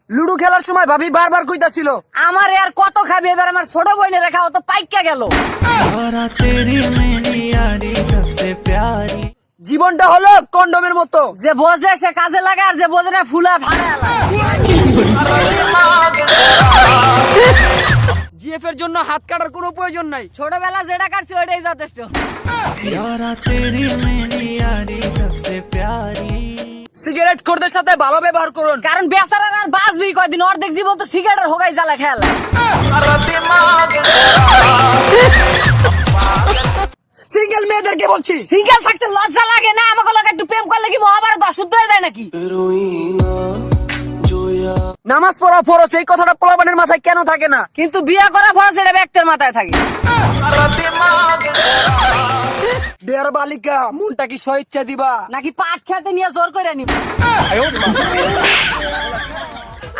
Ludo খেলার সময় ভাবি বারবার কইতাছিল, আমার আর কত খাবি, এবার আমার ছোট বোনে রেখা ও তো পাইকা গেল। জীবনটা হলো কন্ডমের মতো, যে বোঝে সে কাজে লাগে, আর যে বোঝে না ফুলা ফাড়ে। জিএফ এর জন্য হাত কাটার কোনো প্রয়োজন নাই। ছোটবেলা যেটা কাটছি ওইটাই যথেষ্ট। সিগারেট খোরদের সাথে ভালো ব্যবহার করুন, কারণ বেচারার আর বাঁচবি কয়দিন, অর্ধেক জীবন তো সিগারেটের হোগাই জ্বালা খেলা। সিঙ্গেল মেয়েদেরকে বলছি, সিঙ্গেল থাকতে লজ্জা লাগে না? আমাকে লোক একটু প্রেম করলে কি মহাভারত অশুদ্ধ হয়ে যায় নাকি? নামাজ পড়া ফরজ, এই কথাটা পোলাপানের মাথায় কেন থাকে না? কিন্তু বিয়ে করা ফরজ, এটা ব্যক্তির মাথায় থাকে। দেয়ার বালিকা, মনটা কি স্বেচ্ছা দিবা নাকি পাট খেতে নিয়ে জোর করে নিব?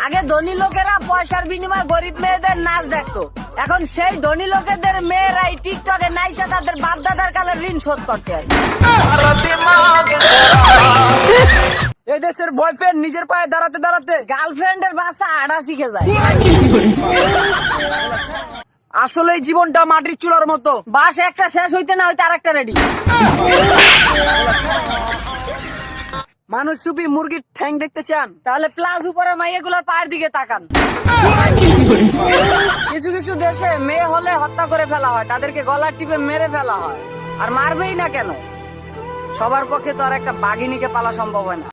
আগে ধনী লোকেরা পয়সার বিনিময়ে গরিব মেয়েদের নাচ দেখতো, এখন সেই ধনী লোকেদের মেয়েরাই টিকটকে নাইসা তাদের বাপ দাদার কালের ঋণ শোধ করতে আসে। এই দেশের বয়ফ্রেন্ড নিজের পায়ে দাঁড়াতে দাঁড়াতে গার্লফ্রেন্ডের বাসা আড়া শিখে যায়। আসলে এই জীবনটা মাটির চুলার মতো, বাস একটা শেষ হইতে না হইতে আরেকটা রেডি। মানুষ রূপী মুরগির ঠ্যাং দেখতে চান? তাহলে প্লাস উপরে মাইয়াগুলোর পায়ের দিকে তাকান। কিছু কিছু দেশে মেয়ে হলে হত্যা করে ফেলা হয়, তাদেরকে গলার টিপে মেরে ফেলা হয়। আর মারবেই না কেন? সবার পক্ষে তো আর একটা বাঘিনীকে পালা সম্ভব হয় না।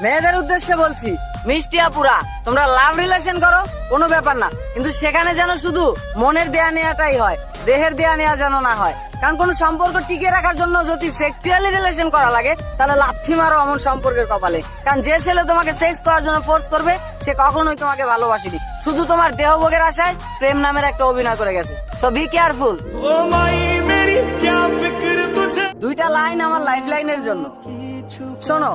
মেয়েদের উদ্দেশ্যে বলছি, মিষ্টি আপুরা, তোমরা লাভ রিলেশন করো, কোনো ব্যাপার না, কিন্তু সেখানে যেন শুধু মনের দেয়া নেওয়াটাই হয়, দেহের দেয়া নেওয়া যেন না হয়। কারণ কোন সম্পর্ক টিকে রাখার জন্য যদি সেক্সুয়ালি রিলেশন করা লাগে, তাহলে লাথি মারো অমন সম্পর্কের কপালে। কারণ যে ছেলে তোমাকে সেক্স করার জন্য ফোর্স করবে, সে কখনোই তোমাকে ভালোবাসেনি, শুধু তোমার দেহভোগের আশায় প্রেম নামের একটা অভিনয় করে গেছে। So be careful. দুইটা লাইন আমার লাইফ লাইনের জন্য। শোনো,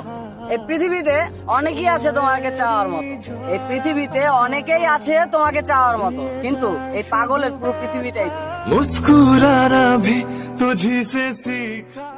এই পৃথিবীতে অনেকেই আছে তোমাকে চাওয়ার মতো, এই পৃথিবীতে অনেকেই আছে তোমাকে চাওয়ার মতো, কিন্তু এই পাগলের পুরো পৃথিবীটাই। मुस्कुराना भी तुझी से सीखा।